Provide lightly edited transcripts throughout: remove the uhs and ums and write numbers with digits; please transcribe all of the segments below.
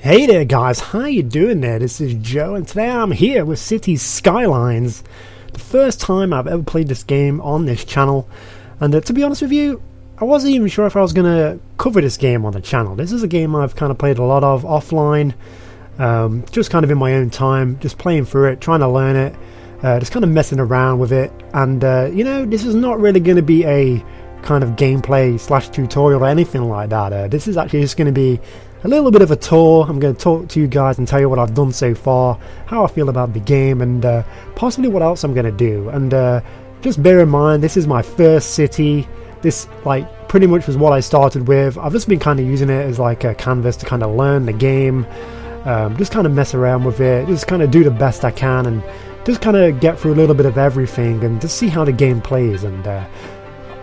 Hey there guys, how you doing there? This is Joe and today I'm here with Cities Skylines. The first time I've ever played this game on this channel, and to be honest with you, I wasn't even sure if I was going to cover this game on the channel. This is a game I've kind of played a lot of offline, just kind of in my own time, just playing through it, trying to learn it, just kind of messing around with it, and you know, this is not really going to be a kind of gameplay slash tutorial or anything like that. This is actually just going to be a little bit of a tour. I'm going to talk to you guys and tell you what I've done so far, how I feel about the game, and possibly what else I'm going to do. And just bear in mind, this is my first city. This pretty much was what I started with. I've just been kind of using it as like a canvas to kind of learn the game, just kind of mess around with it, just kind of do the best I can, and just kind of get through a little bit of everything and just see how the game plays. And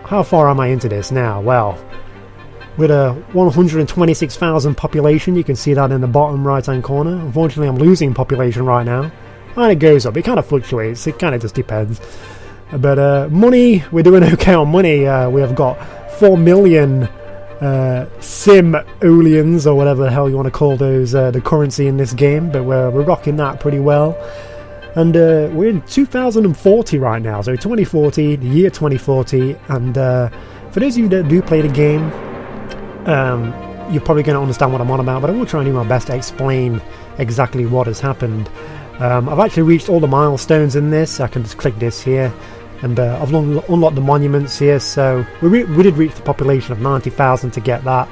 how far am I into this now? Well, with a 126,000 population, you can see that in the bottom right hand corner. Unfortunately, I'm losing population right now, and it goes up, it kind of fluctuates, it kind of just depends. But money, we're doing okay on money. We have got 4 million simoleons, or whatever the hell you want to call those, the currency in this game, but we're rocking that pretty well. And we're in 2040 right now, so 2040, the year 2040, and for those of you that do play the game, you're probably going to understand what I'm on about, but I will try and do my best to explain exactly what has happened. I've actually reached all the milestones in this. I can just click this here, and I've unlocked the monuments here, so we did reach the population of 90,000 to get that,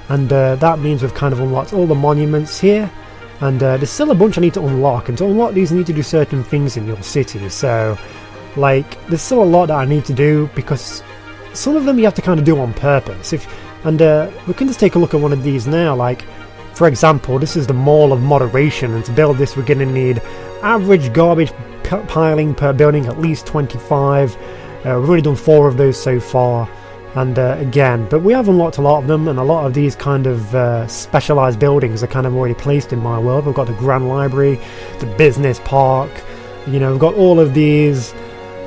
and that means we've kind of unlocked all the monuments here, and there's still a bunch I need to unlock, and to unlock these you need to do certain things in your city, so there's still a lot that I need to do, because some of them you have to kind of do on purpose. And we can just take a look at one of these now. For example, this is the Mall of Moderation, and to build this we're going to need average garbage piling per building, at least 25. We've already done 4 of those so far, and again, but we have unlocked a lot of them, and a lot of these kind of specialised buildings are kind of already placed in my world. We've got the Grand Library, the Business Park, you know, we've got all of these,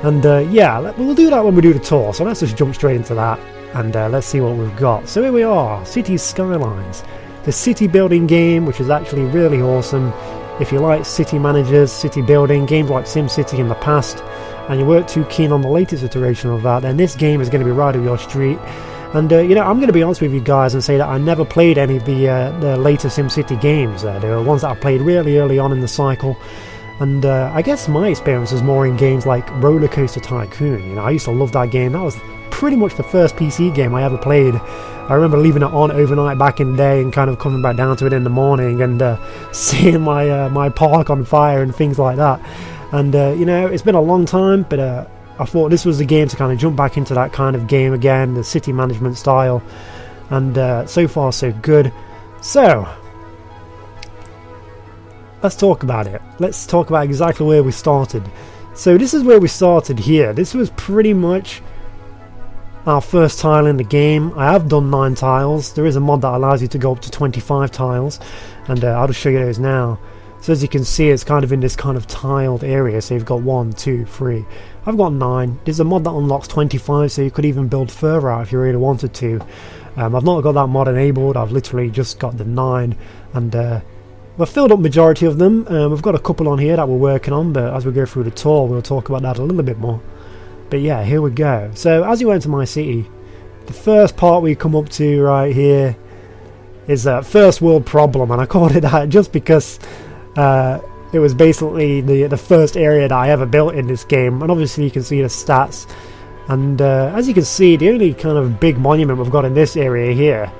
and yeah, we'll do that when we do the tour, so let's just jump straight into that. And let's see what we've got. So here we are, Cities Skylines, the city building game, which is actually really awesome. If you like city managers, city building, games like SimCity in the past, and you weren't too keen on the latest iteration of that, then this game is going to be right up your street. And you know, I'm going to be honest with you guys and say that I never played any of the later SimCity games. They were ones that I played really early on in the cycle. And I guess my experience was more in games like Roller Coaster Tycoon. You know, I used to love that game. That was pretty much the first PC game I ever played. I remember leaving it on overnight back in the day and kind of coming back down to it in the morning and seeing my park on fire and things like that. And you know, it's been a long time, but I thought this was the game to kind of jump back into that kind of game again, the city management style. And so far so good. So let's talk about it. Let's talk about exactly where we started. So this is where we started here. This was pretty much our first tile in the game. I have done 9 tiles. There is a mod that allows you to go up to 25 tiles, and I'll just show you those now. So as you can see, it's kind of in this kind of tiled area. So you've got 1, 2, 3. I've got 9. There's a mod that unlocks 25, so you could even build further out if you really wanted to. I've not got that mod enabled. I've literally just got the 9, and we've filled up majority of them. We've got a couple on here that we're working on, but as we go through the tour, we'll talk about that a little bit more. But yeah, here we go. So as you enter my city, the first part we come up to right here is that first world problem, and I called it that just because it was basically the first area that I ever built in this game, and obviously you can see the stats. And as you can see, the only kind of big monument we've got in this area here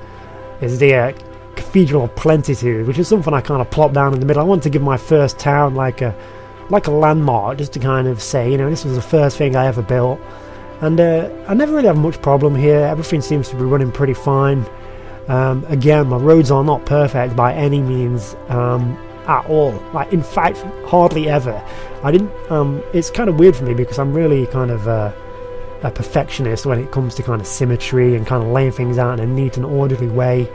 is the Cathedral of Plentitude, which is something I kind of plopped down in the middle. I wanted to give my first town like a landmark, just to kind of say, you know, this was the first thing I ever built. And I never really have much problem here. Everything seems to be running pretty fine. Again, my roads are not perfect by any means at all. In fact, hardly ever. It's kind of weird for me because I'm really kind of a perfectionist when it comes to kind of symmetry and kind of laying things out in a neat and orderly way.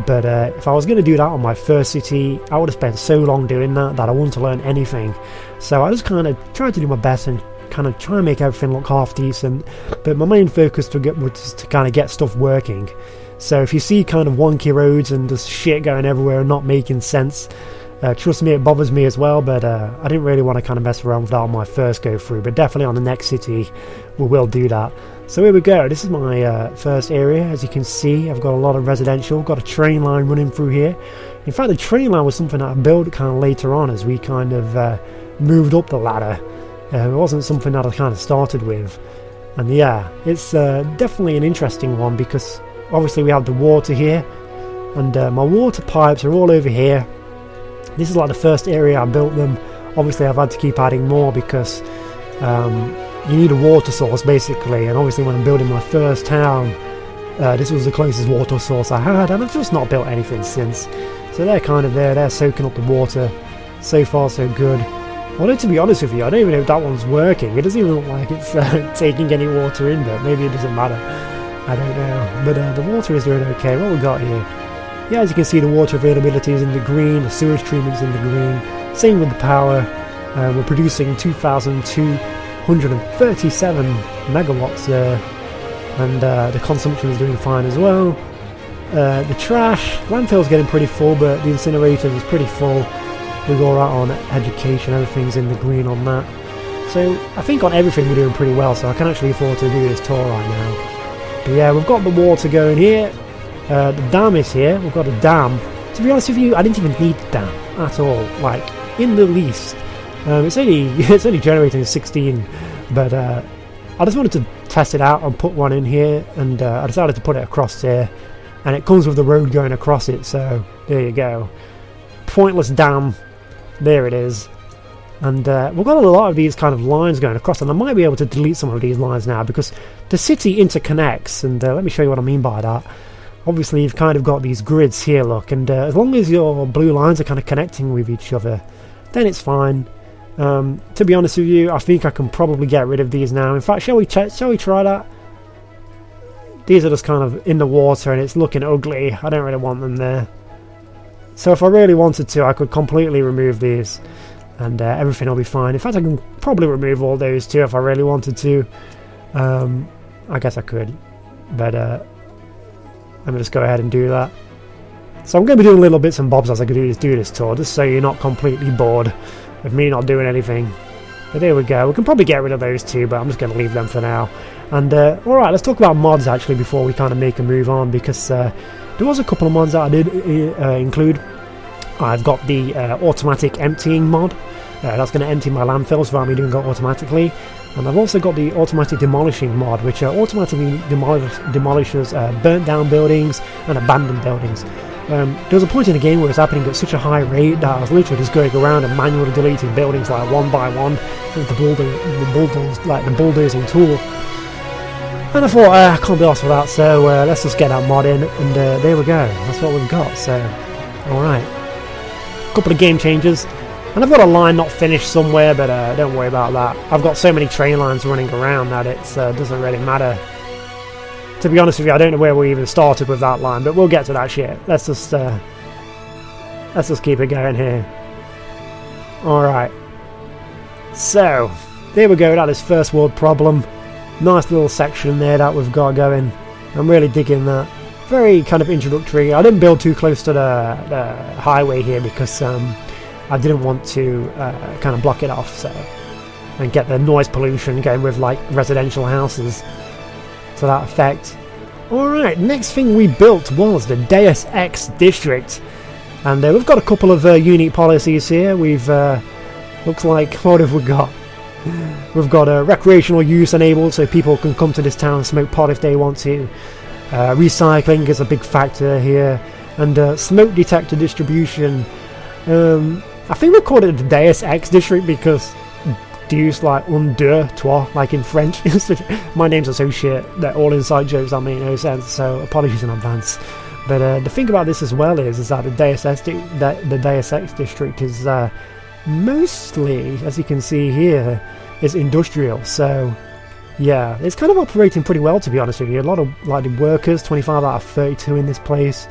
But if I was going to do that on my first city, I would have spent so long doing that I wouldn't learn anything. So I just kind of tried to do my best and kind of try and make everything look half decent. But my main focus was to kind of get stuff working. So if you see kind of wonky roads and just shit going everywhere and not making sense, trust me, it bothers me as well, but I didn't really want to kind of mess around with that on my first go through, but definitely on the next city we will do that. So here we go, this is my first area. As you can see, I've got a lot of residential, got a train line running through here. In fact, the train line was something that I built kind of later on as we kind of moved up the ladder. It wasn't something that I kind of started with. And yeah, it's definitely an interesting one because obviously we have the water here, and my water pipes are all over here. This is like the first area I built them. Obviously I've had to keep adding more because you need a water source basically, and obviously when I'm building my first town, this was the closest water source I had, and I've just not built anything since. So they're kind of there, they're soaking up the water. So far so good. Although to be honest with you, I don't even know if that one's working. It doesn't even look like it's taking any water in, but maybe it doesn't matter. I don't know. But the water is doing okay. What we got here? Yeah, as you can see, the water availability is in the green, the sewage treatment's in the green. Same with the power. We're producing 2,237 megawatts there, and the consumption is doing fine as well. The trash, landfill's getting pretty full, but the incinerator is pretty full. We're all right on education, everything's in the green on that. So I think on everything we're doing pretty well, so I can actually afford to do this tour right now. But yeah, we've got the water going here. The dam is here. We've got a dam. To be honest with you, I didn't even need the dam at all, like in the least. It's only generating 16, but I just wanted to test it out and put one in here, and I decided to put it across here, and it comes with the road going across it. So there you go. Pointless dam. There it is. And we've got a lot of these kind of lines going across, and I might be able to delete some of these lines now because the city interconnects, and let me show you what I mean by that. Obviously you've kind of got these grids here, look, and as long as your blue lines are kind of connecting with each other, then it's fine. To be honest with you, I think I can probably get rid of these now. In fact, shall we try that? These are just kind of in the water and it's looking ugly. I don't really want them there. So if I really wanted to, I could completely remove these and everything will be fine. In fact, I can probably remove all those too if I really wanted to. I guess I could, but let me just go ahead and do that. So I'm going to be doing little bits and bobs as I do this tour, just so you're not completely bored of me not doing anything. But there we go. We can probably get rid of those two, but I'm just going to leave them for now. And alright, let's talk about mods actually before we kind of make a move on, because there was a couple of mods that I did include. I've got the automatic emptying mod. That's going to empty my landfills without me doing that automatically. And I've also got the automatic demolishing mod, which automatically demolishes burnt down buildings and abandoned buildings. There was a point in the game where it was happening at such a high rate that I was literally just going around and manually deleting buildings like one by one with the bulldozing tool. And I thought, I can't be arsed with that, so let's just get that mod in, and there we go. That's what we've got. So, alright. Couple of game changes. And I've got a line not finished somewhere, but don't worry about that. I've got so many train lines running around that it doesn't really matter. To be honest with you, I don't know where we even started with that line, but we'll get to that shit. Let's just keep it going here. Alright. So, there we go, that is first world problem. Nice little section there that we've got going. I'm really digging that. Very kind of introductory. I didn't build too close to the highway here because I didn't want to kind of block it off, so, and get the noise pollution going with like residential houses to that effect. Alright, next thing we built was the Deus Ex District, and we've got a couple of unique policies here. We've looks like, what have we got? We've got recreational use enabled, so people can come to this town and smoke pot if they want to. Recycling is a big factor here, and smoke detector distribution. I think we called it the Deus Ex District because Deus like un, deux, trois, like in French. My names are so shit that all inside jokes that make no sense, so apologies in advance. But the thing about this as well is that the Deus Ex District is mostly, as you can see here, is industrial. So yeah, it's kind of operating pretty well, to be honest with you. A lot of like the workers, 25 out of 32 in this place.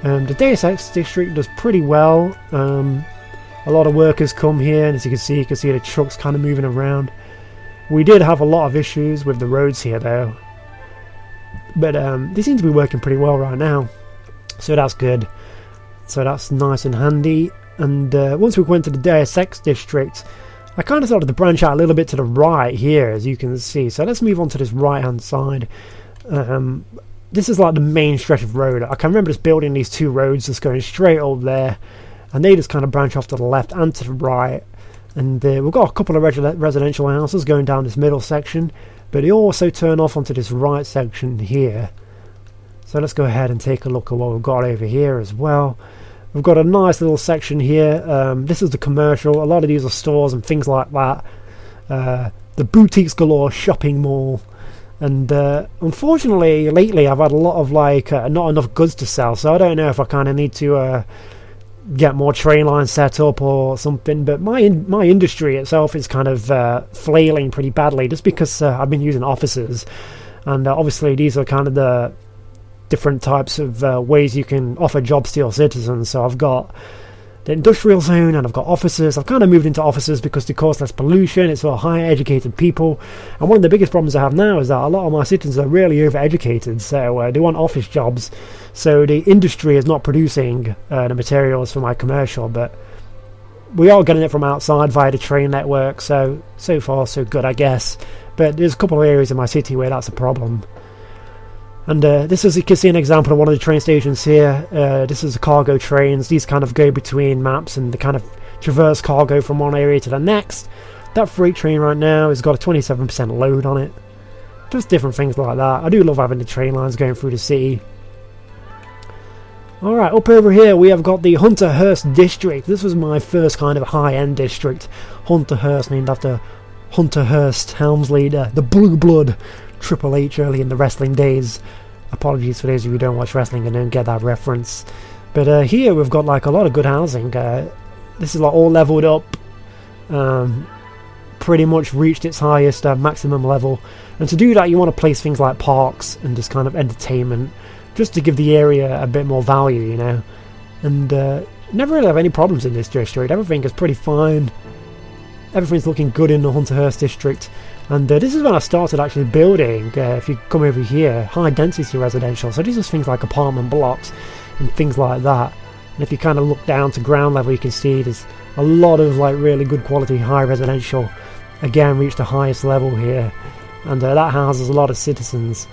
The Deus Ex District does pretty well. A lot of workers come here, and as you can see the trucks kind of moving around. We did have a lot of issues with the roads here though. But they seem to be working pretty well right now, so that's good. So that's nice and handy. And once we went to the Deus Ex district, I kind of started to branch out a little bit to the right here, as you can see. So let's move on to this right hand side. This is like the main stretch of road. I can remember just building these two roads just going straight up there, and they just kind of branch off to the left and to the right. And we've got a couple of residential houses going down this middle section, but they also turn off onto this right section here. So let's go ahead and take a look at what we've got over here as well. We've got a nice little section here. This is the commercial. A lot of these are stores and things like that. The boutiques galore shopping mall. And unfortunately, lately I've had a lot of not enough goods to sell. So I don't know if I kind of need to get more train lines set up or something. But my industry itself is kind of flailing pretty badly, just because I've been using offices. And obviously these are kind of the different types of ways you can offer jobs to your citizens. So I've got the industrial zone and I've got offices. I've kind of moved into offices because they cause less pollution. It's for higher educated people. And one of the biggest problems I have now is that a lot of my citizens are really overeducated, so they want office jobs. So the industry is not producing the materials for my commercial, but we are getting it from outside via the train network. So far so good, I guess. But there's a couple of areas in my city where that's a problem. And this is, you can see an example of one of the train stations here. This is the cargo trains. These kind of go between maps and they kind of traverse cargo from one area to the next. That freight train right now has got a 27% load on it. Just different things like that. I do love having the train lines going through the city. Alright, up over here we have got the Hunterhurst district. This was my first kind of high-end district. Hunterhurst, named after Hunterhurst, Helmsley, the Blue Blood. Triple H early in the wrestling days. Apologies for those of you who don't watch wrestling and don't get that reference. But here we've got like a lot of good housing. This is like all leveled up. Pretty much reached its highest maximum level. And to do that you want to place things like parks and just kind of entertainment, just to give the area a bit more value, you know. And never really have any problems in this district. Everything is pretty fine. Everything's looking good in the Hunterhurst district. And this is when I started actually building, if you come over here, high density residential. So these are things like apartment blocks and things like that. And if you kind of look down to ground level, you can see there's a lot of like really good quality high residential. Again, reached the highest level here. And that houses a lot of citizens.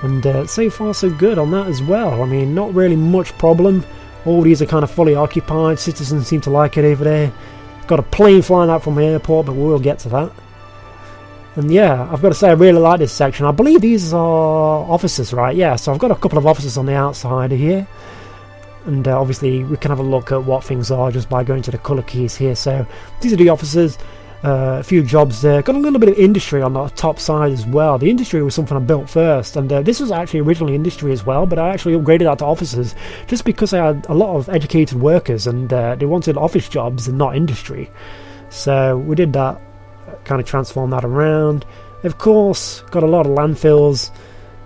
And so far so good on that as well. I mean, not really much problem. All these are kind of fully occupied. Citizens seem to like it over there. Got a plane flying out from the airport, but we'll get to that. And yeah, I've got to say I really like this section. I believe these are offices, right? Yeah, so I've got a couple of offices on the outside here. And obviously we can have a look at what things are just by going to the colour keys here. So these are the offices, a few jobs there. Got a little bit of industry on the top side as well. The industry was something I built first. And this was actually originally industry as well, but I actually upgraded that to offices just because I had a lot of educated workers and they wanted office jobs and not industry. So we did that. Kind of transform that around. Of course, got a lot of landfills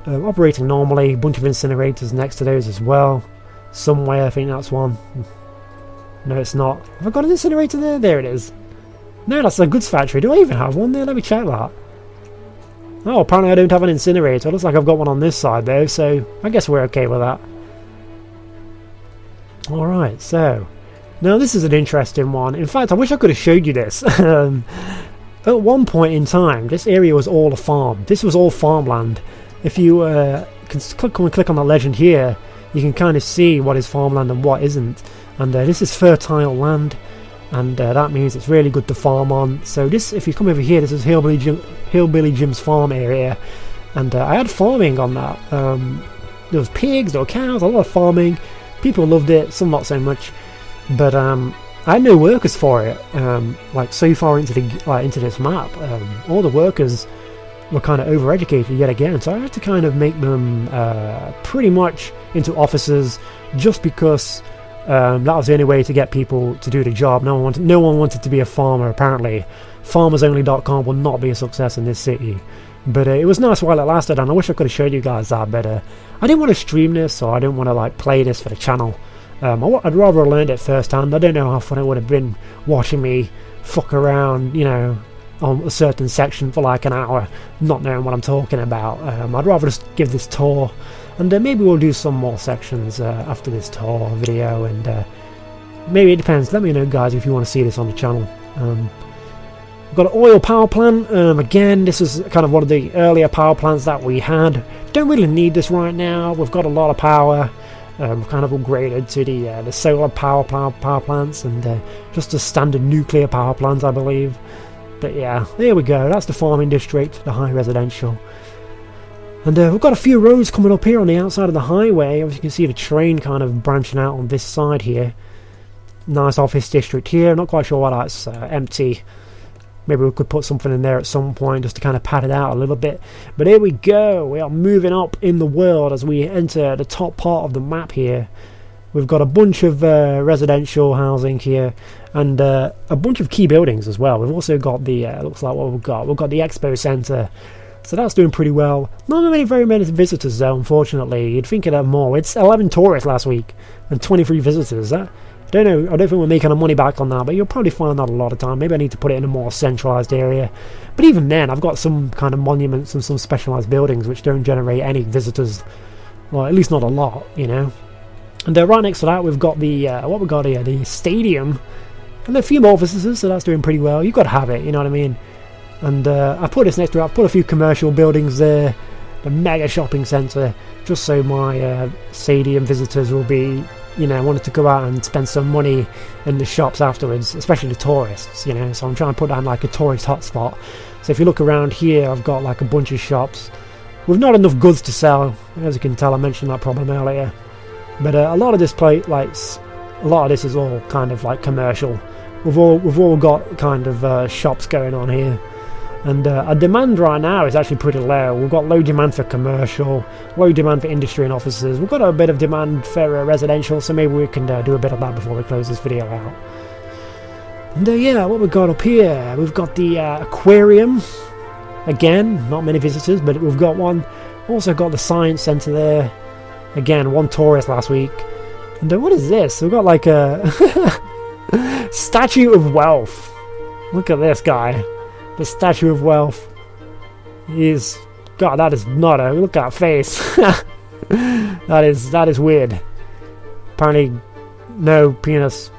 operating normally. A bunch of incinerators next to those as well. Somewhere, I think that's one. No, it's not. Have I got an incinerator there? There it is. No, that's a goods factory. Do I even have one there? Let me check that. Oh, apparently I don't have an incinerator. Looks like I've got one on this side though, so I guess we're okay with that. Alright, so now this is an interesting one. In fact, I wish I could have showed you this. At one point in time, this area was all a farm. This was all farmland. If you can click on the legend here, you can kind of see what is farmland and what isn't. And this is fertile land, and that means it's really good to farm on. So this, if you come over here, this is Hillbilly Jim's farm area, and I had farming on that. There was pigs, there were cows, a lot of farming. People loved it, some not so much. But I had no workers for it. Like so far into this map, all the workers were kind of overeducated yet again. So I had to kind of make them pretty much into officers, just because that was the only way to get people to do the job. No one wanted to be a farmer. Apparently, FarmersOnly.com will not be a success in this city. But it was nice while it lasted, and I wish I could have showed you guys that. But I didn't want to stream this, or I didn't want to like play this for the channel. I'd rather have learned it firsthand. I don't know how fun it would have been watching me fuck around, you know, on a certain section for like an hour, not knowing what I'm talking about. I'd rather just give this tour, and maybe we'll do some more sections after this tour video, and maybe it depends. Let me know, guys, if you want to see this on the channel. We've got an oil power plant. Again, this is kind of one of the earlier power plants that we had. Don't really need this right now. We've got a lot of power. We've kind of upgraded to the solar power plants, and just the standard nuclear power plants, I believe. But yeah, there we go. That's the farming district, the high residential. And we've got a few roads coming up here on the outside of the highway. As you can see, the train kind of branching out on this side here. Nice office district here. Not quite sure why that's empty. Maybe we could put something in there at some point just to kind of pad it out a little bit. But here we go. We are moving up in the world as we enter the top part of the map here. We've got a bunch of residential housing here, and a bunch of key buildings as well. We've also got the, looks like what we've got. We've got the Expo Centre, so that's doing pretty well. Not very many visitors though, unfortunately. You'd think it'd have more. It's 11 tourists last week and 23 visitors. I don't know, I don't think we're making our money back on that, but you'll probably find that a lot of time. Maybe I need to put it in a more centralised area. But even then, I've got some kind of monuments and some specialised buildings which don't generate any visitors. Well, at least not a lot, you know. And right next to that, we've got the, what we've got here, the stadium. And a few more visitors, so that's doing pretty well. You've got to have it, you know what I mean? And I put this next to it, I've put a few commercial buildings there. The mega shopping centre, just so my stadium visitors will be, you know, wanted to go out and spend some money in the shops afterwards, especially the tourists, you know. So I'm trying to put that in like a tourist hotspot. So if you look around here, I've got like a bunch of shops with not enough goods to sell. As you can tell, I mentioned that problem earlier. But a lot of this a lot of this is all kind of like commercial. We've all got kind of shops going on here, and our demand right now is actually pretty low. We've got low demand for commercial, low demand for industry and offices. We've got a bit of demand for residential, so maybe we can do a bit of that before we close this video out. And yeah, what we've got up here, we've got the aquarium. Again, not many visitors, but we've got one. Also got the science centre there. Again, one tourist last week. And what is this? We've got like a Statue of Wealth. Look at this guy. The Statue of Wealth. God, that is not a... Look at that face. That is weird. Apparently, no penis.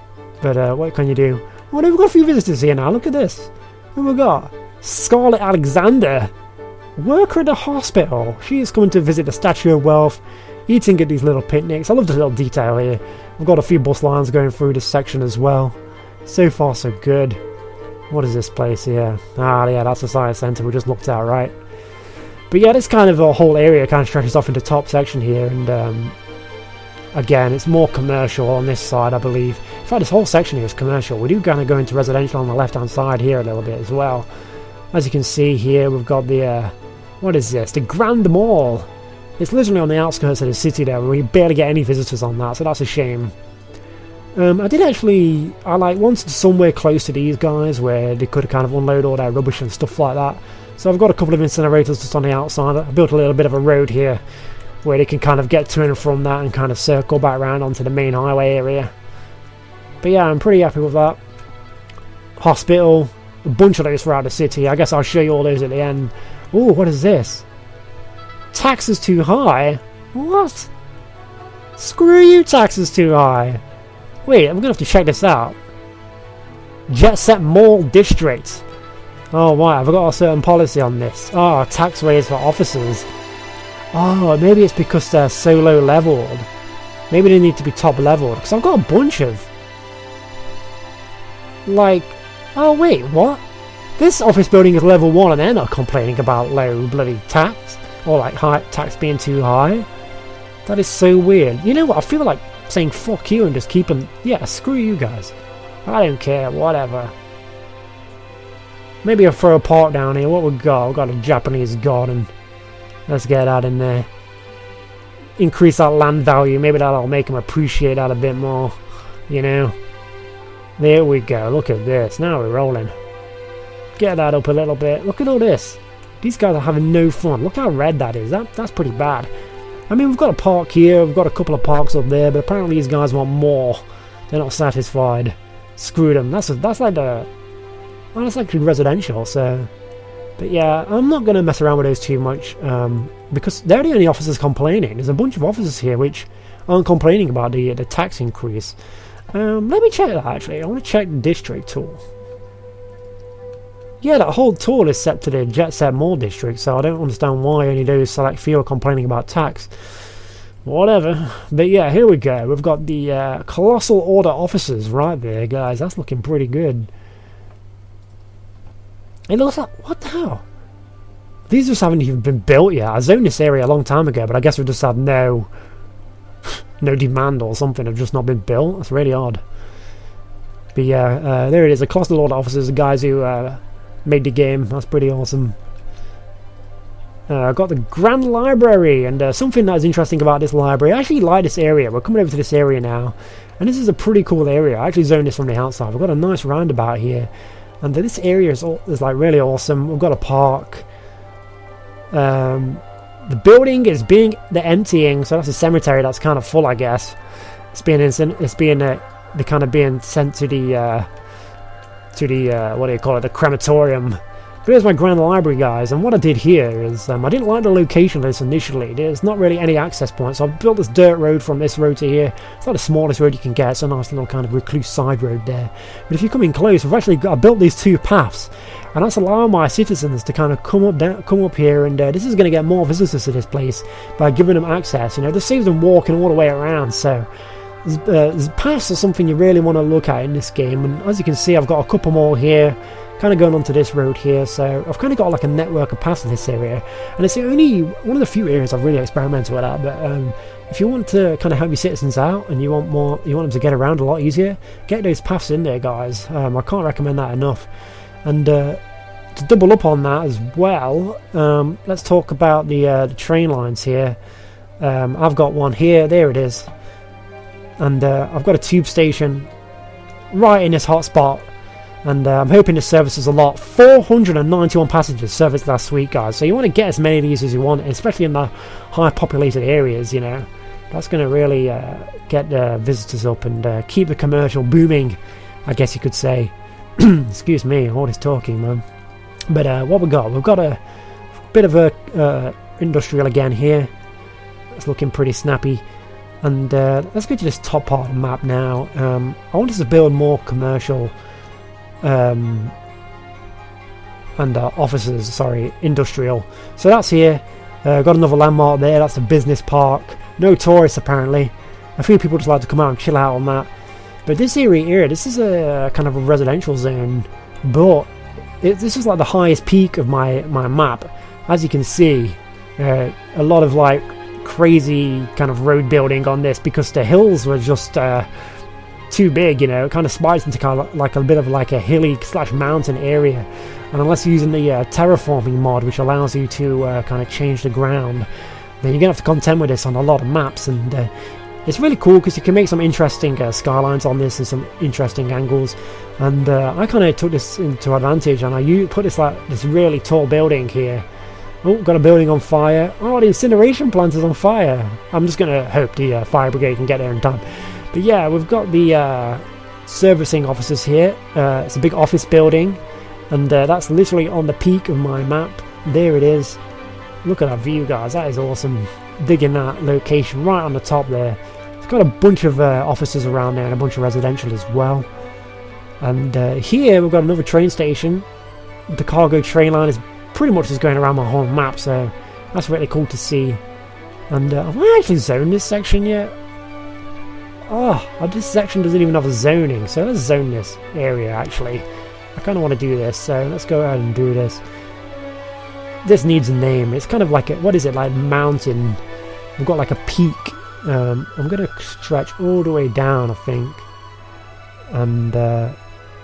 But what can you do? Oh, we've got a few visitors here now. Look at this. Who have we got? Scarlett Alexander. Worker at the hospital. She is coming to visit the Statue of Wealth. Eating at these little picnics. I love the little detail here. We've got a few bus lines going through this section as well. So far so good. What is this place here? Ah, yeah, that's the science centre we just looked at, right? But yeah, this kind of a whole area kind of stretches off into the top section here, and again, it's more commercial on this side, I believe. In fact, this whole section here is commercial. We do kind of go into residential on the left-hand side here a little bit as well. As you can see here, we've got the what is this? The Grand Mall. It's literally on the outskirts of the city there, and we barely get any visitors on that, so that's a shame. I wanted somewhere close to these guys where they could kind of unload all their rubbish and stuff like that. So I've got a couple of incinerators just on the outside. I built a little bit of a road here where they can kind of get to and from that and kind of circle back around onto the main highway area. But yeah, I'm pretty happy with that. Hospital, a bunch of those throughout the city. I guess I'll show you all those at the end. Oh, what is this? Taxes too high? What? Screw you, taxes too high. Wait, I'm gonna have to check this out. Jet Set Mall District. Oh, wow, I've got a certain policy on this. Oh, tax raise for officers. Oh, maybe it's because they're so low leveled. Maybe they need to be top leveled. Because I've got a bunch of... Like... Oh, wait, what? This office building is level 1 and they're not complaining about low bloody tax. Or like high tax being too high. That is so weird. You know what? I feel like saying fuck you and just keeping... Yeah, screw you guys. I don't care, whatever. Maybe I'll throw a park down here. What we got? We've got a Japanese garden. Let's get that in there. Increase that land value. Maybe that'll make them appreciate that a bit more. You know? There we go. Look at this. Now we're rolling. Get that up a little bit. Look at all this. These guys are having no fun. Look how red that is. That's pretty bad. I mean, we've got a park here. We've got a couple of parks up there. But apparently these guys want more. They're not satisfied. Screw them. That's like the... Oh, that's actually residential, so... But yeah, I'm not going to mess around with those too much, because they're the only officers complaining. There's a bunch of officers here which aren't complaining about the tax increase. Let me check that, actually. I want to check the district tool. Yeah, that whole tool is set to the Jet Set Mall district, so I don't understand why only those select few are complaining about tax. Whatever. But yeah, here we go. We've got the Colossal Order officers right there, guys. That's looking pretty good. It looks like... What the hell? These just haven't even been built yet. I zoned this area a long time ago, but I guess we've just had no demand or something. They've just not been built. That's really odd. But yeah, there it is. The Colossal Order officers, the guys who made the game. That's pretty awesome. I've got the Grand Library, and something that is interesting about this library. I actually like this area. We're coming over to this area now, and this is a pretty cool area. I actually zoned this from the outside. We've got a nice roundabout here. And this area is like really awesome. We've got a park. The building is emptying, so that's a cemetery that's kind of full, I guess. It's being sent to the what do you call it? The crematorium. But here's my Grand Library, guys. And what I did here is I didn't like the location of this initially. There's not really any access points. So I've built this dirt road from this road to here. It's not the smallest road you can get. It's a nice little kind of recluse side road there. But if you come in close, I built these two paths, and that's allowing my citizens to kind of come up here. And this is going to get more visitors to this place by giving them access. You know, this saves them walking all the way around. So paths are something you really want to look at in this game. And as you can see, I've got a couple more here, kind of going onto this road here, so I've kind of got like a network of paths in this area, and it's the only one of the few areas I've really experimented with that. But if you want to kind of help your citizens out and you want them to get around a lot easier, get those paths in there, guys. I can't recommend that enough. And to double up on that as well, let's talk about the train lines here. I've got one here, there it is, and I've got a tube station right in this hot spot. And I'm hoping this services a lot. 491 passengers serviced last week, guys. So you want to get as many of these as you want, especially in the high populated areas, you know. That's going to really get visitors up and keep the commercial booming, I guess you could say. Excuse me, all this talking, man. But what we got? We've got a bit of a industrial again here. It's looking pretty snappy. And let's go to this top part of the map now. I want us to build more commercial and industrial. So that's here. Got another landmark there. That's a business park. No tourists apparently. A few people just like to come out and chill out on that. But this area here, this is a kind of a residential zone, but this is like the highest peak of my map. As you can see, a lot of like crazy kind of road building on this because the hills were just too big, you know. It kind of spikes into kind of like a bit of like a hilly / mountain area, and unless you're using the terraforming mod, which allows you to kind of change the ground, then you're gonna have to contend with this on a lot of maps. And it's really cool because you can make some interesting skylines on this and some interesting angles. And I kind of took this into advantage, and I put this really tall building here. Oh, got a building on fire. Oh, the incineration plant is on fire. I'm just gonna hope the fire brigade can get there in time. But yeah, we've got the servicing offices here. It's a big office building, and that's literally on the peak of my map. There it is. Look at that view, guys. That is awesome. Digging that location right on the top there. It's got a bunch of offices around there and a bunch of residential as well. And here we've got another train station. The cargo train line is pretty much just going around my whole map, so that's really cool to see. And have I actually zoned this section yet? Oh, this section doesn't even have a zoning, so let's zone this area actually. I kind of want to do this, so let's go ahead and do this. This needs a name. It's kind of like a, what is it, like mountain. We've got like a peak. I'm going to stretch all the way down, I think. And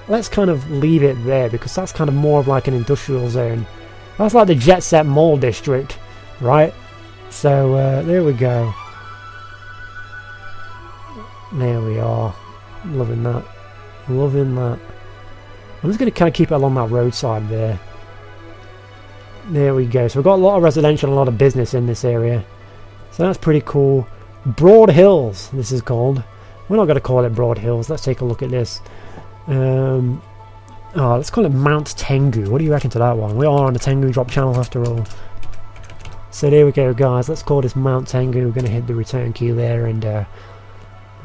let's kind of leave it there because that's kind of more of like an industrial zone. That's like the Jet Set Mall district, right? So there we go. There we are. Loving that. Loving that. I'm just going to kind of keep it along that roadside there. There we go. So we've got a lot of residential and a lot of business in this area. So that's pretty cool. Broad Hills, this is called. We're not going to call it Broad Hills. Let's take a look at this. Oh, let's call it Mount Tengu. What do you reckon to that one? We are on the Tengu drop channel after all. So there we go, guys. Let's call this Mount Tengu. We're going to hit the return key there and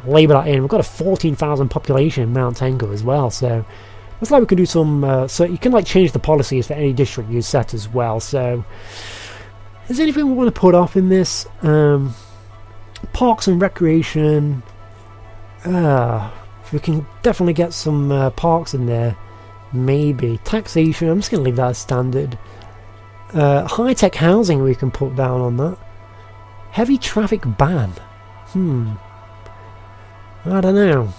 label that in. We've got a 14,000 population in Mount Tengu as well, so looks like we could do some. So you can like change the policies for any district you set as well. So is there anything we want to put up in this? Parks and recreation. We can definitely get some parks in there. Maybe taxation. I'm just going to leave that as standard. High-tech housing we can put down on that. Heavy traffic ban. I don't know.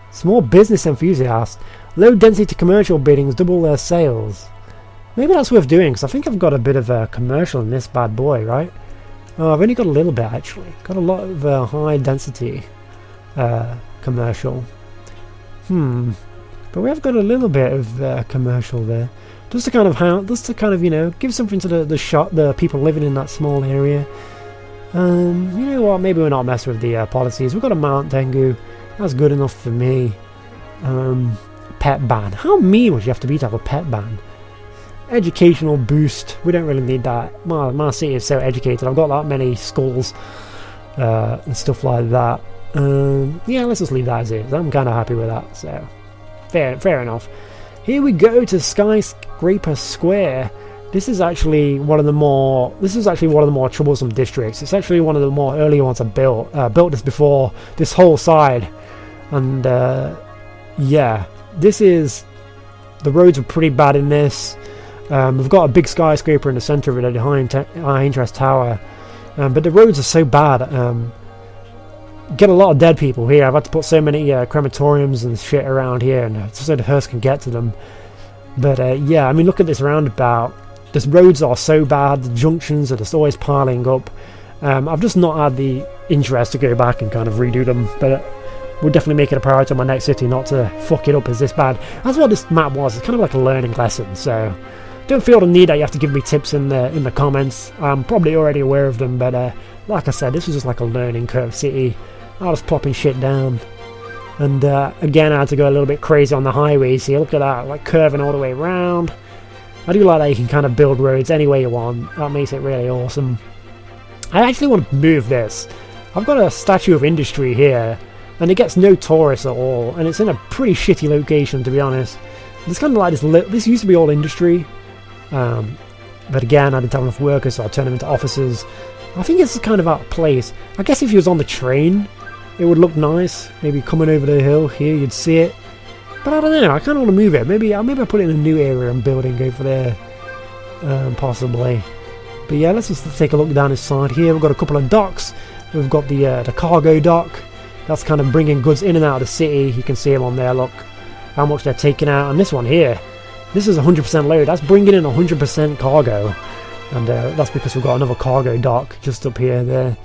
Small business enthusiasts. Low density commercial buildings double their sales. Maybe that's worth doing, because I think I've got a bit of a commercial in this bad boy, right? Oh, I've only got a little bit actually. Got a lot of high density commercial. But we have got a little bit of commercial there. Just to kind of, you know, give something to the people living in that small area. You know what? Maybe we're not messing with the policies. We've got a Mount Tengu. That's good enough for me. Pet ban. How mean would you have to be to have a pet ban? Educational boost. We don't really need that. My city is so educated. I've got that many schools and stuff like that. Yeah, let's just leave that as is. I'm kind of happy with that. So fair enough. Here we go to Skyscraper Square. This is actually one of the more troublesome districts. It's actually one of the more early ones I built. Built this before this whole side, and yeah, the roads are pretty bad in this. We've got a big skyscraper in the center of it, a high interest tower, but the roads are so bad. Get a lot of dead people here. I've had to put so many crematoriums and shit around here, and so the hearse can get to them. But yeah, I mean, look at this roundabout. The roads are so bad. The junctions are just always piling up. I've just not had the interest to go back and kind of redo them, but we'll definitely make it a priority on my next city not to fuck it up as this bad. That's what this map was. It's kind of like a learning lesson, so don't feel the need that you have to give me tips in the comments. I'm probably already aware of them, but like I said, this was just like a learning curve city. I was plopping shit down, and again I had to go a little bit crazy on the highways here. Look at that, like curving all the way around. I do like that you can kind of build roads any way you want. That makes it really awesome. I actually want to move this. I've got a statue of industry here, and it gets no tourists at all, and it's in a pretty shitty location, to be honest. It's kind of like this used to be all industry, but again I didn't have enough workers, so I turned them into offices. I think it's kind of out of place. I guess if you was on the train, it would look nice. Maybe coming over the hill here, you'd see it. But I don't know. I kind of want to move it. Maybe I put it in a new area and building over there, possibly. But yeah, let's just take a look down this side here. We've got a couple of docks. We've got the cargo dock. That's kind of bringing goods in and out of the city. You can see them on there. Look how much they're taking out. And this one here, this is 100% load. That's bringing in 100% cargo. And that's because we've got another cargo dock just up here there.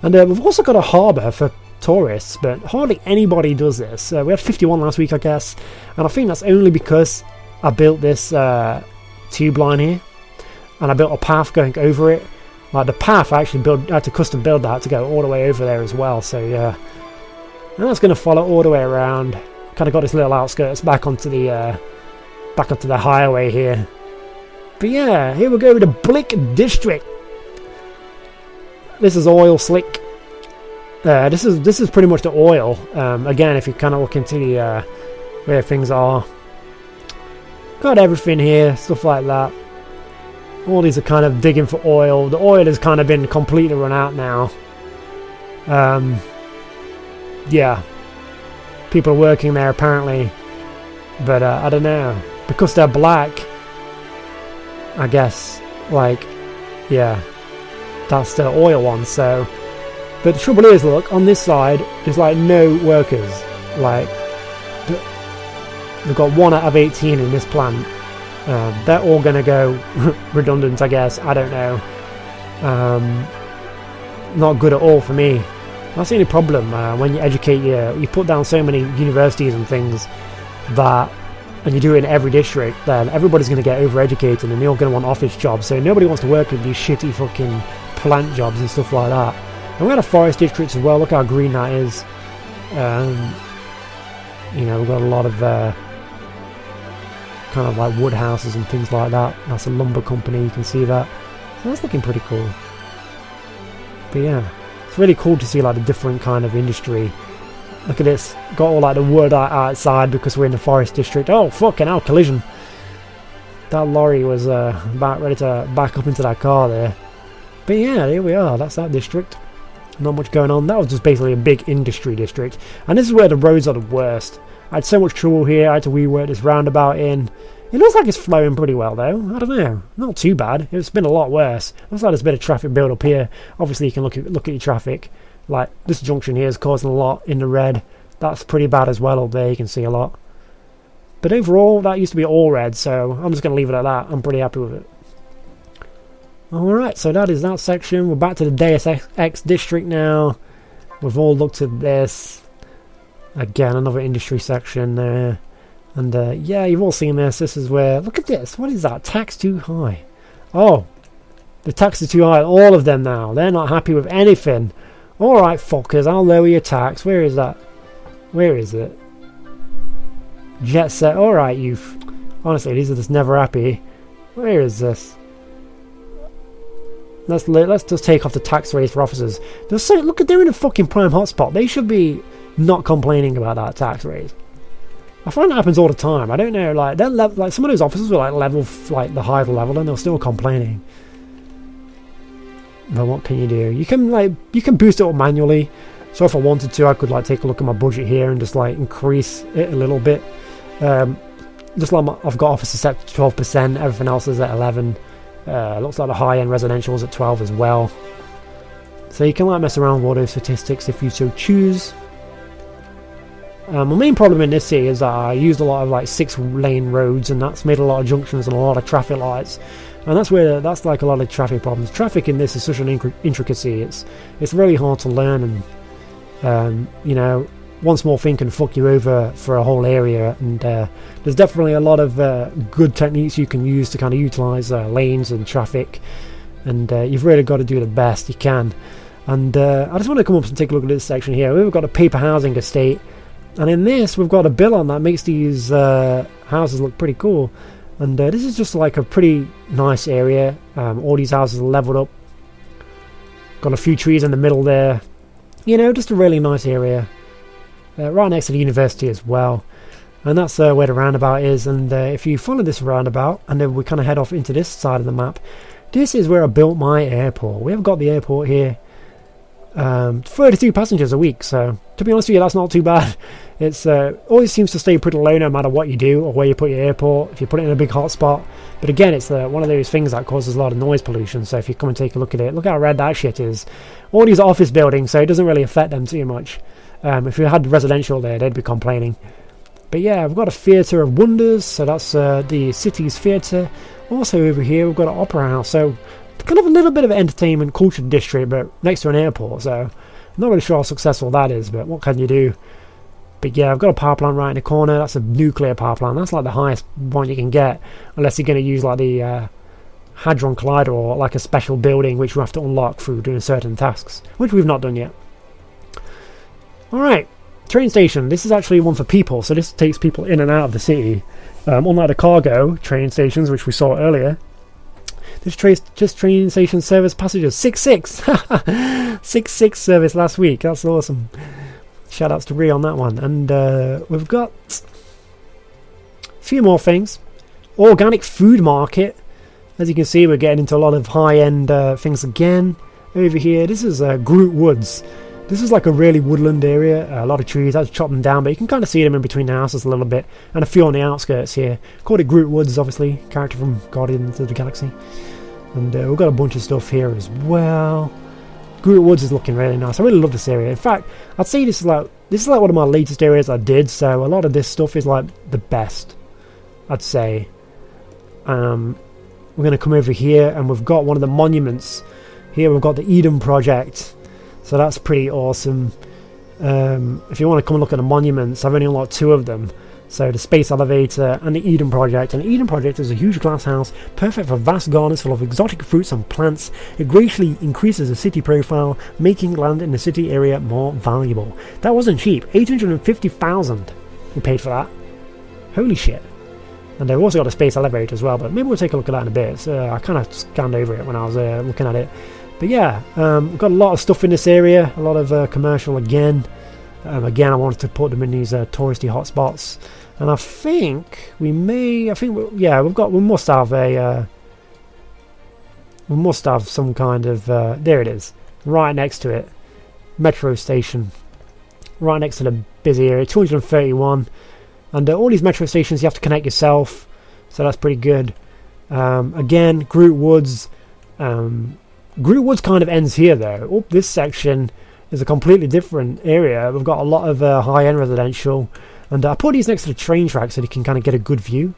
And we've also got a harbour for tourists, but hardly anybody does this. We had 51 last week, I guess, and I think that's only because I built this tube line here, and I built a path going over it. Like the path, I had to custom build that to go all the way over there as well. So yeah, and that's going to follow all the way around. Kind of got this little outskirts back onto the highway here. But yeah, here we go with the Blick District. This is oil slick. This is pretty much the oil. Again, if you kind of look into the where things are, got everything here, stuff like that. All these are kind of digging for oil. The oil has kind of been completely run out now. Yeah, people are working there apparently, but I don't know, because they're black. I guess, like, yeah, that's the oil one. So. But the trouble is, look, on this side, there's like no workers. Like, we've got 1 out of 18 in this plant. They're all going to go redundant, I guess. I don't know. Not good at all for me. That's the only problem when you educate you put down so many universities and things that, and you do it in every district, then everybody's going to get overeducated and they're all going to want office jobs. So nobody wants to work in these shitty fucking plant jobs and stuff like that. And we had a forest district as well. Look how green that is. You know, we've got a lot of kind of like wood houses and things like that. That's a lumber company, you can see that. So that's looking pretty cool. But yeah, it's really cool to see like the different kind of industry. Look at this, got all like the wood outside because we're in the forest district. Oh fucking hell, collision. That lorry was about ready to back up into that car there. But yeah, here we are, that's that district. Not much going on. That was just basically a big industry district. And this is where the roads are the worst. I had so much trouble here, I had to rework this roundabout in. It looks like it's flowing pretty well though. I don't know, not too bad. It's been a lot worse. Looks like there's a bit of traffic build up here. Obviously you can look at your traffic. Like this junction here is causing a lot in the red. That's pretty bad as well up there, you can see a lot. But overall, that used to be all red, so I'm just going to leave it at that. I'm pretty happy with it. Alright, so that is that section. We're back to the Deus Ex district now. We've all looked at this. Again, another industry section there. And yeah, you've all seen this. This is where... Look at this. What is that? Tax too high. Oh, the tax is too high. All of them now. They're not happy with anything. Alright, fuckers. I'll lower your tax. Where is that? Where is it? Jet set. Alright, you've... Honestly, these are just never happy. Where is this? Let's just take off the tax rates for officers. Look at, they're in a fucking prime hotspot. They should be not complaining about that tax rate. I find that happens all the time. I don't know, like like some of those officers were like the higher level, and they're still complaining. But what can you do? You can boost it up manually. So if I wanted to, I could like take a look at my budget here and just like increase it a little bit. Just like I've got officers set to 12%. Everything else is at 11. Looks like the high-end residential is at 12 as well. So you can like mess around with all those statistics if you so choose. My main problem in this city is that I used a lot of like 6-lane roads, and that's made a lot of junctions and a lot of traffic lights, and that's like a lot of traffic problems. Traffic in this is such an intricacy. It's really hard to learn, and you know, one small thing can fuck you over for a whole area. And there's definitely a lot of good techniques you can use to kind of utilize lanes and traffic, and you've really got to do the best you can. And I just want to come up and take a look at this section here. We've got a paper housing estate. And in this, we've got a bill on that makes these houses look pretty cool. And this is just like a pretty nice area. All these houses are leveled up. Got a few trees in the middle there. You know, just a really nice area. Right next to the university as well. And that's where the roundabout is. And if you follow this roundabout, and then we kind of head off into this side of the map, this is where I built my airport. We have got the airport here. 32 passengers a week, so to be honest with you, that's not too bad. It's always seems to stay pretty low no matter what you do or where you put your airport, if you put it in a big hotspot. But again, it's one of those things that causes a lot of noise pollution. So if you come and take a look at it, look how red that shit is. All these office buildings, so it doesn't really affect them too much. If you had residential there, they'd be complaining. But yeah, we've got a Theatre of Wonders, so that's the city's theatre. Also over here, we've got an opera house, so kind of a little bit of an entertainment culture district, but next to an airport, so I'm not really sure how successful that is, but what can you do? But yeah, I've got a power plant right in the corner. That's a nuclear power plant. That's like the highest one you can get, unless you're going to use like the Hadron Collider or like a special building which we have to unlock through doing certain tasks, which we've not done yet. Alright, train station. This is actually one for people, so this takes people in and out of the city. Unlike the cargo train stations, which we saw earlier, this train station service passengers 6-6. 6-6 service last week. That's awesome. Shout outs to Ree on that one. And we've got a few more things. Organic food market. As you can see, we're getting into a lot of high-end things again. Over here, this is Groot Woods. This is like a really woodland area. A lot of trees. I had to chop them down, but you can kind of see them in between the houses a little bit. And a few on the outskirts here. Called it Groot Woods, obviously. Character from Guardians of the Galaxy. And we've got a bunch of stuff here as well. Groot Woods is looking really nice. I really love this area. In fact, I'd say this is like one of my latest areas I did. So a lot of this stuff is like the best, I'd say. We're going to come over here, and we've got one of the monuments. Here we've got the Eden Project. So that's pretty awesome. If you want to come and look at the monuments, I've only unlocked 2 of them. So the Space Elevator and the Eden Project. And the Eden Project is a huge glass house, perfect for vast gardens full of exotic fruits and plants. It greatly increases the city profile, making land in the city area more valuable. That wasn't cheap, 850,000. We paid for that. Holy shit. And they've also got a space elevator as well, but maybe we'll take a look at that in a bit. So I kind of scanned over it when I was looking at it. But yeah, we've got a lot of stuff in this area, a lot of commercial again. Again, I wanted to put them in these touristy hotspots. And I think we must have some kind of, there it is, right next to it. Metro station. Right next to the busy area, 231. And all these metro stations you have to connect yourself, so that's pretty good. Again, Groot Woods. Groot Woods kind of ends here though. Up this section is a completely different area. We've got a lot of high-end residential, and I put these next to the train tracks so you can kind of get a good view.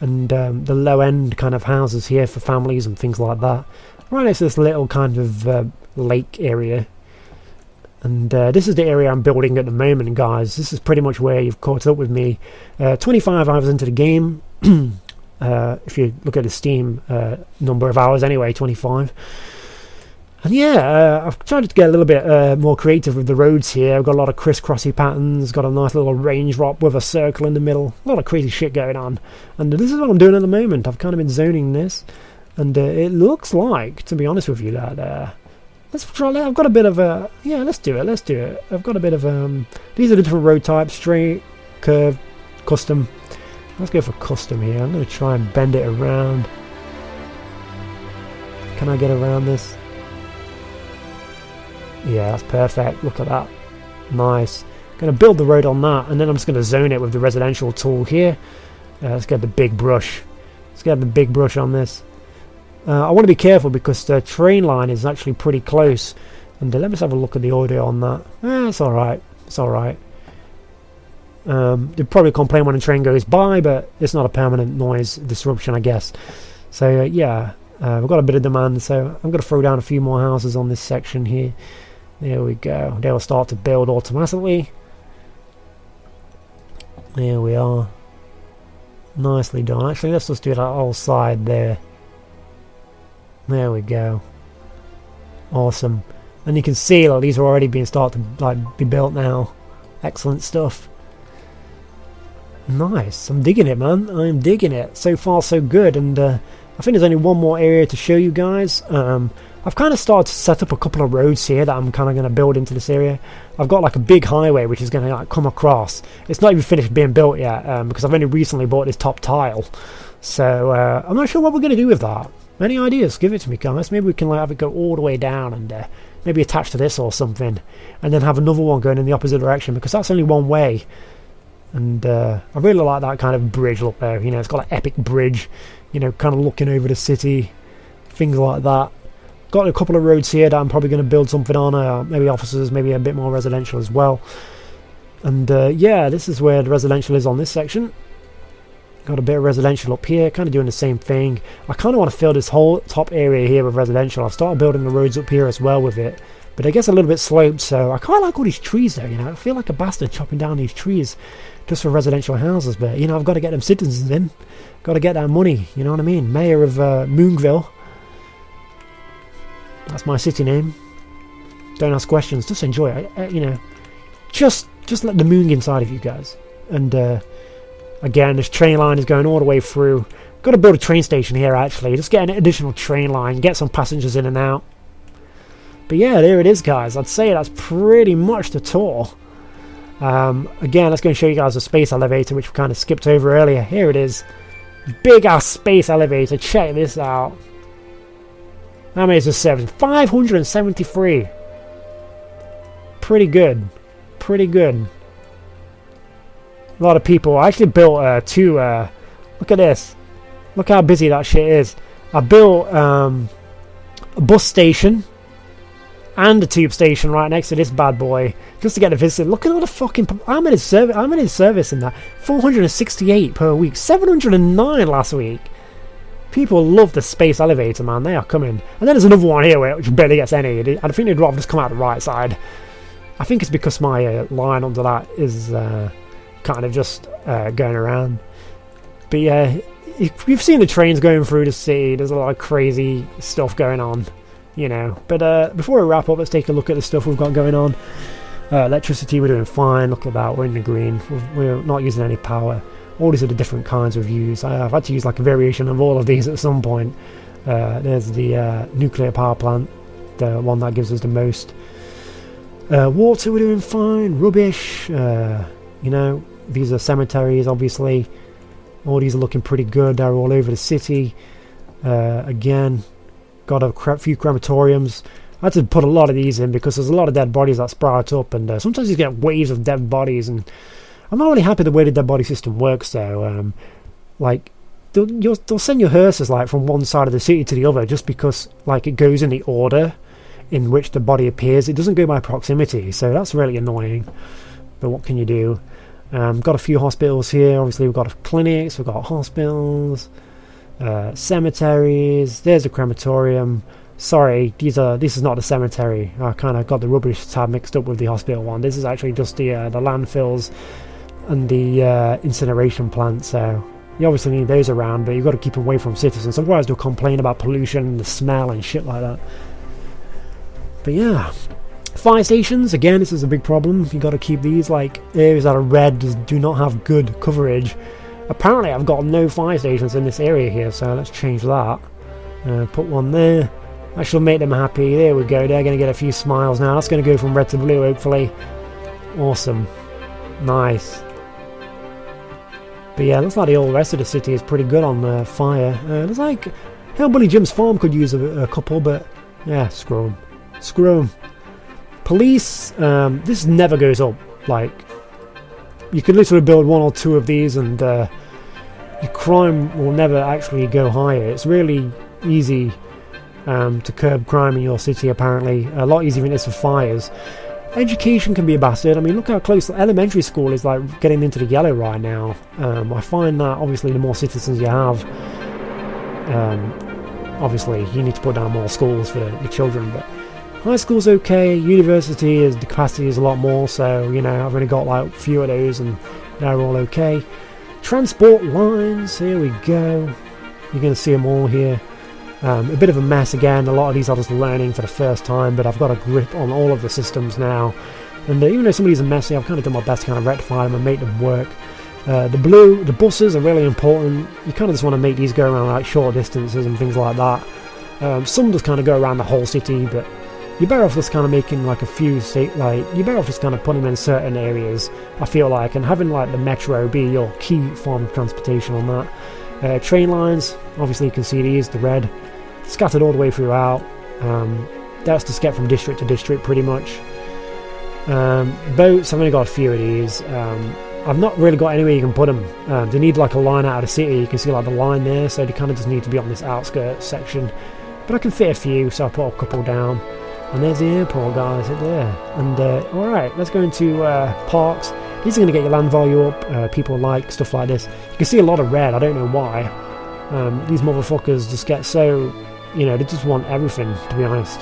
And the low-end kind of houses here for families and things like that. Right next to this little kind of lake area. And this is the area I'm building at the moment, guys. This is pretty much where you've caught up with me. 25 hours into the game. If you look at the Steam number of hours anyway, 25. And yeah, I've tried to get a little bit more creative with the roads here. I've got a lot of crisscrossy patterns, got a nice little range drop with a circle in the middle. A lot of crazy shit going on. And this is what I'm doing at the moment. I've kind of been zoning this. And it looks like, to be honest with you, that... let's try. I've got a bit of a... Yeah, let's do it. I've got a bit of... these are the different road types. Straight, curve, custom. Let's go for custom here. I'm going to try and bend it around. Can I get around this? Yeah, that's perfect. Look at that. Nice. Going to build the road on that, and then I'm just going to zone it with the residential tool here. Let's get the big brush. Let's get the big brush on this. I want to be careful because the train line is actually pretty close. And let me just have a look at the audio on that. It's alright. It's alright. They probably complain when a train goes by, but it's not a permanent noise disruption, I guess. So yeah, we've got a bit of demand, so I'm going to throw down a few more houses on this section here. There we go. They will start to build automatically. There we are. Nicely done. Actually, let's just do that whole side there. There we go. Awesome. And you can see like, these are already being started to be built now. Excellent stuff. Nice. I'm digging it, man. I'm digging it. So far, so good. And I think there's only one more area to show you guys. I've kind of started to set up a couple of roads here that I'm kind of going to build into this area. I've got like a big highway which is going to like come across. It's not even finished being built yet because I've only recently bought this top tile. So I'm not sure what we're going to do with that. Any ideas? Give it to me, guys. Maybe we can like, have it go all the way down and maybe attach to this or something, and then have another one going in the opposite direction because that's only one way. And I really like that kind of bridge look there. You know, it's got an epic bridge. You know, kind of looking over the city, things like that. Got a couple of roads here that I'm probably going to build something on. Maybe offices, maybe a bit more residential as well. And yeah, this is where the residential is on this section. Got a bit of residential up here, kind of doing the same thing. I kind of want to fill this whole top area here with residential. I've started building the roads up here as well with it, but it gets a little bit sloped, so I quite like all these trees though, you know. I feel like a bastard chopping down these trees just for residential houses, but you know, I've got to get them citizens in. Got to get that money, you know what I mean? Mayor of Moonville. That's my city name. Don't ask questions, just enjoy it. You know, just let the moon get inside of you guys. And again, this train line is going all the way through. Got to build a train station here actually. Just get an additional train line, get some passengers in and out. But yeah, there it is, guys. I'd say that's pretty much the tour. Again, let's go and show you guys the space elevator, which we kind of skipped over earlier. Here it is. Big ass space elevator. Check this out. How many is this service? 573. Pretty good. Pretty good. A lot of people. I actually built two. Look at this. Look how busy that shit is. I built a bus station and a tube station right next to this bad boy just to get a visit. Look at all the fucking. I'm in his service in that. 468 per week. 709 last week. People love the space elevator, man. They are coming. And then there's another one here which barely gets any. I think they'd rather just come out the right side. I think it's because my line under that is kind of just going around. But yeah, if you've seen the trains going through the city, there's a lot of crazy stuff going on, you know. But before we wrap up, let's take a look at the stuff we've got going on. Electricity, we're doing fine. Look at that, we're in the green. We're not using any power. All these are the different kinds we've used. I've had to use like a variation of all of these at some point. There's the nuclear power plant, the one that gives us the most. Water, we're doing fine. Rubbish, you know, these are cemeteries, obviously. All these are looking pretty good. They're all over the city. Again, got a few crematoriums. I had to put a lot of these in because there's a lot of dead bodies that sprout up, and sometimes you get waves of dead bodies, and I'm not really happy the way the dead body system works though. Like, they'll send your hearses like from one side of the city to the other just because like it goes in the order in which the body appears. It doesn't go by proximity, so that's really annoying. But what can you do? Got a few hospitals here. Obviously, we've got clinics, we've got hospitals, cemeteries. There's a crematorium. Sorry, this is not the cemetery. I kind of got the rubbish tab mixed up with the hospital one. This is actually just the landfills and the incineration plant. So you obviously need those around, but you've got to keep them away from citizens. Otherwise, they'll complain about pollution and the smell and shit like that. But yeah, fire stations. Again, this is a big problem. You got to keep these like areas that are red do not have good coverage. Apparently, I've got no fire stations in this area here, so let's change that. Put one there. That should make them happy. There we go. They're going to get a few smiles now. That's going to go from red to blue, hopefully. Awesome. Nice. But yeah, looks like the whole rest of the city is pretty good on fire. Looks like Hillbilly Jim's farm could use a couple, but yeah, screw them. Screw them. Police, this never goes up. Like, you could literally build one or two of these and your crime will never actually go higher. It's really easy to curb crime in your city, apparently. A lot easier than it is for fires. Education can be a bastard. I mean, look how close elementary school is like getting into the yellow right now. I find that obviously the more citizens you have, obviously you need to put down more schools for the children, but high school's okay. University is, the capacity is a lot more, so you know, I've only got like a few of those and they're all okay. Transport lines, here we go. You're going to see them all here. A bit of a mess again. A lot of these are just learning for the first time, but I've got a grip on all of the systems now. And even though some of these are messy, I've kind of done my best to kind of rectify them and make them work. The buses are really important. You kind of just want to make these go around like short distances and things like that. Some just kind of go around the whole city, but you're better off just kind of making like a few you're better off just kind of putting them in certain areas, I feel like, and having like the metro be your key form of transportation on that. Train lines, obviously you can see these, the red, scattered all the way throughout. That's just get from district to district pretty much. Boats, I've only got a few of these. I've not really got anywhere you can put them. They need like a line out of the city. You can see like the line there, so they kind of just need to be on this outskirts section. But I can fit a few, so I put a couple down. And there's the airport, guys, right there. And alright, let's go into parks. These are going to get your land value up. People like stuff like this. You can see a lot of red, I don't know why. These motherfuckers just get so, you know, they just want everything, to be honest.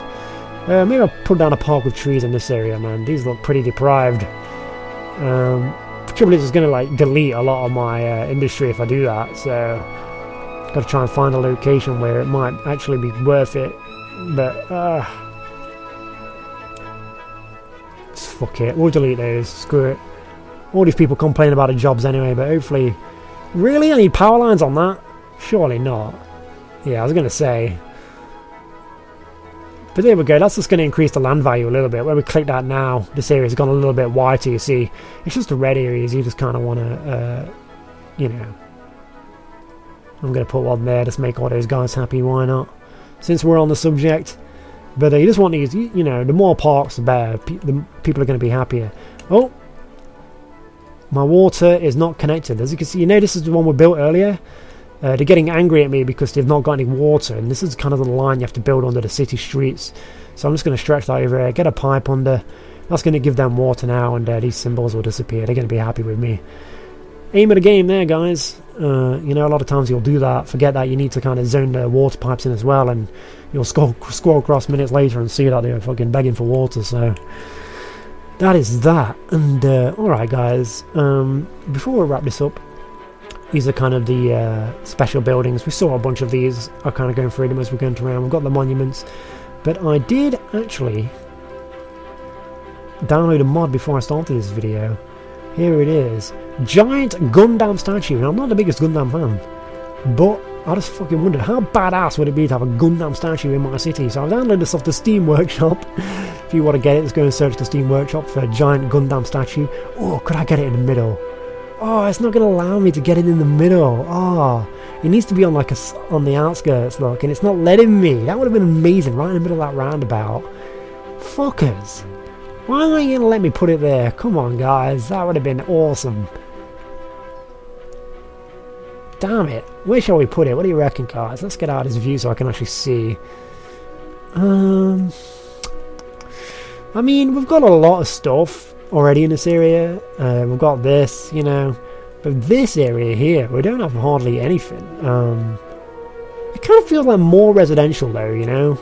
Maybe I'll put down a park with trees in this area, man. These look pretty deprived. The trouble is, it's going to like delete a lot of my industry if I do that, so got to try and find a location where it might actually be worth it. But fuck it, we'll delete those. Screw it. All these people complain about the jobs anyway, but hopefully... Really? I need power lines on that? Surely not. Yeah, I was going to say. But there we go, that's just going to increase the land value a little bit. Where we click that now, this area's gone a little bit whiter, you see. It's just the red areas, you just kind of want to, you know... I'm going to put one there, just make all those guys happy, why not? Since we're on the subject. But you just want these, you know, the more parks the better. The people are going to be happier. Oh! My water is not connected. As you can see, you know this is the one we built earlier? They're getting angry at me because they've not got any water. And this is kind of the line you have to build under the city streets. So I'm just going to stretch that over here, get a pipe under. That's going to give them water now, and these symbols will disappear. They're going to be happy with me. Aim of the game there, guys. You know, a lot of times you'll do that. Forget that you need to kind of zone the water pipes in as well, and you'll scroll across minutes later and see that they're fucking begging for water. So that is that. And alright, guys. Before we wrap this up, these are kind of the special buildings. We saw a bunch of these. I'm kind of going through them as we're going around. We've got the monuments, but I did actually download a mod before I started this video. Here it is. Giant Gundam statue. Now, I'm not the biggest Gundam fan, but I just fucking wondered how badass would it be to have a Gundam statue in my city. So I downloaded this off the Steam Workshop. If you want to get it, just go and search the Steam Workshop for a giant Gundam statue. Oh, could I get it in the middle? Oh, it's not going to allow me to get it in the middle. Oh, it needs to be on on the outskirts, look, and it's not letting me. That would have been amazing, right in the middle of that roundabout. Fuckers. Why aren't you going to let me put it there? Come on, guys. That would have been awesome. Damn it. Where shall we put it? What do you reckon, guys? Let's get out of this view so I can actually see. I mean, we've got a lot of stuff already in this area. We've got this, you know. But this area here, we don't have hardly anything. It kind of feels like more residential, though, you know.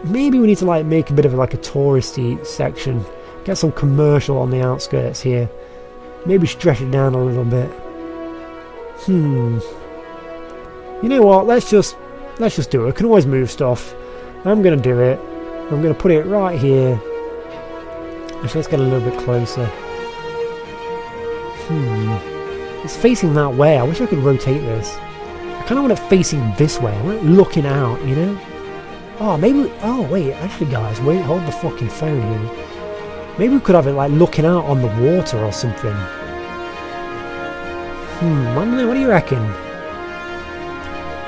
Maybe we need to like make a bit of like a touristy section. Get some commercial on the outskirts here. Maybe stretch it down a little bit. You know what? Let's just do it. I can always move stuff. I'm gonna do it. I'm gonna put it right here. Actually, let's get a little bit closer. It's facing that way. I wish I could rotate this. I kind of want it facing this way. I want it looking out, you know? Oh, maybe... Oh, wait. Actually, guys, wait. Hold the fucking phone here. Maybe we could have it, like, looking out on the water or something. I don't know. What do you reckon?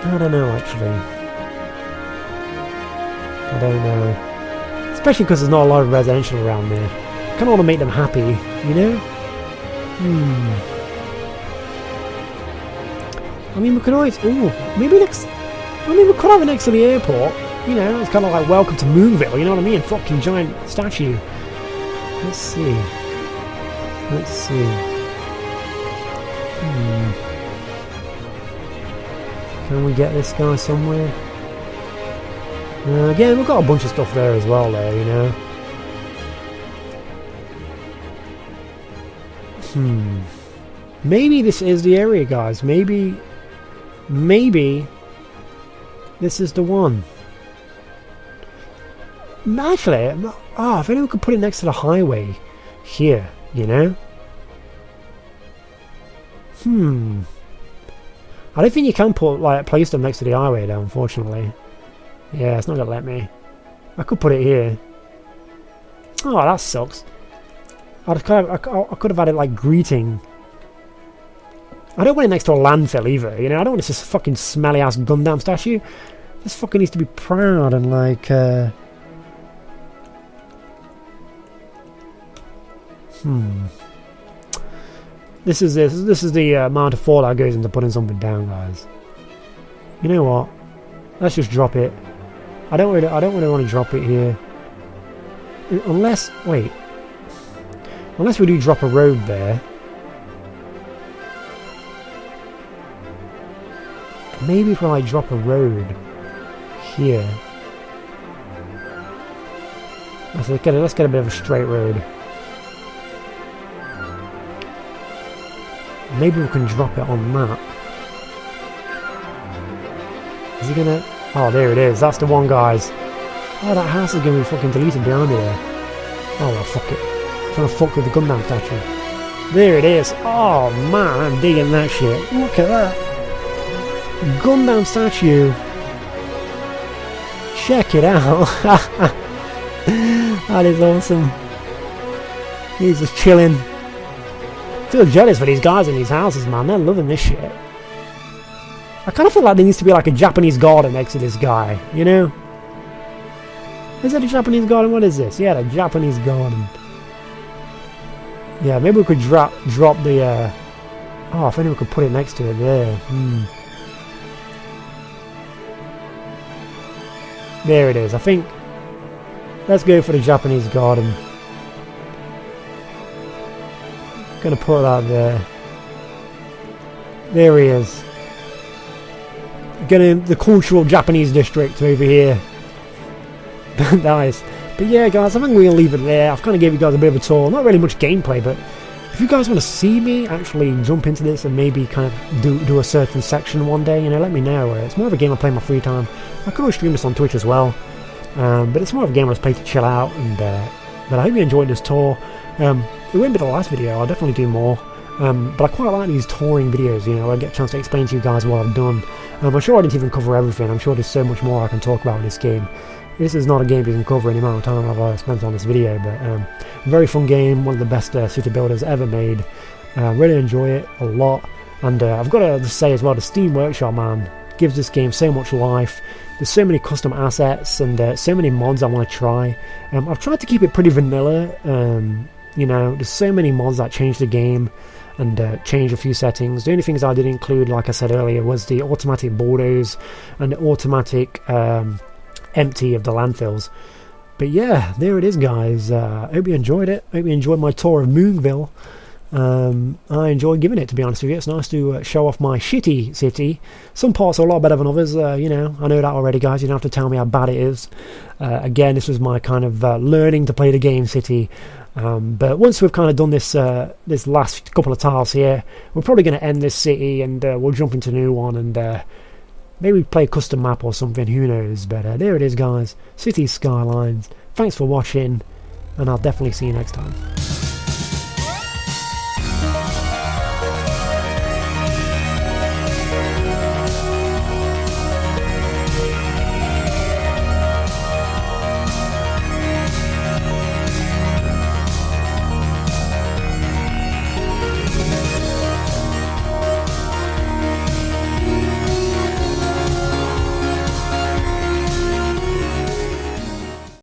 I don't know, actually. I don't know. Especially because there's not a lot of residential around there. I kind of want to make them happy, you know? I mean, we could always... Ooh, maybe next... I mean, we could have it next to the airport. You know, it's kind of like Welcome to Moonville, you know what I mean? Fucking giant statue. Let's see. Let's see. Can we get this guy somewhere? Again, we've got a bunch of stuff there as well, there, you know. Maybe this is the area, guys. Maybe this is the one. Actually, if anyone could put it next to the highway here, you know? I don't think you can place them next to the highway though, unfortunately. Yeah, it's not gonna let me. I could put it here. Oh, that sucks. I could have had it like greeting. I don't want it next to a landfill either, you know? I don't want this fucking smelly ass Gundam statue. This fucking needs to be proud and like, This is the amount of thought that goes into putting something down, guys. You know what? Let's just drop it. I don't really want to drop it here. Unless we do drop a road there. Maybe if we like drop a road here. Let's get a bit of a straight road. Maybe we can drop it on that. Is he gonna... Oh, there it is. That's the one, guys. Oh, that house is gonna be fucking deleted behind there. Oh, well, fuck it. I'm trying to fuck with the Gundam statue. There it is. Oh, man, I'm digging that shit. Look at that. Gundam statue. Check it out. That is awesome. He's just chilling. I feel jealous for these guys in these houses, man. They're loving this shit. I kind of feel like there needs to be like a Japanese garden next to this guy, you know? Is that a Japanese garden? What is this? Yeah, the Japanese garden. Yeah, maybe we could drop the... Oh, if anyone could put it next to it there. There it is. I think... Let's go for the Japanese garden. Gonna put that there. There he is. Getting the cultural Japanese district over here. Nice. But yeah, guys, I think we're gonna leave it there. I've kind of gave you guys a bit of a tour. Not really much gameplay, but if you guys want to see me actually jump into this and maybe kind of do a certain section one day, you know, let me know. It's more of a game I play in my free time. I could always stream this on Twitch as well. but it's more of a game I was playing to chill out, and but I hope you enjoyed this tour. It won't be the last video, I'll definitely do more, but I quite like these touring videos, you know, I get a chance to explain to you guys what I've done. I'm sure I didn't even cover everything, I'm sure there's so much more I can talk about in this game. This is not a game you can cover any amount of time I've spent on this video, but very fun game, one of the best city builders ever made. Really enjoy it a lot, and I've got to say as well, the Steam Workshop, man, gives this game so much life. There's so many custom assets and so many mods I want to try. I've tried to keep it pretty vanilla. You know, there's so many mods that change the game and change a few settings. The only things I did include, like I said earlier, was the automatic bulldoze and the automatic empty of the landfills. But yeah, there it is, guys. Hope you enjoyed it. Hope you enjoyed my tour of Moonville. I enjoy giving it, to be honest with you. It's nice to show off my shitty city. Some parts are a lot better than others, you know, I know that already, guys. You don't have to tell me how bad it is. Again, this was my kind of learning to play the game city. But once we've kind of done this this last couple of tiles here, we're probably going to end this city, and we'll jump into a new one, and maybe play a custom map or something, who knows. But there it is, guys. City Skylines. Thanks for watching, and I'll definitely see you next time.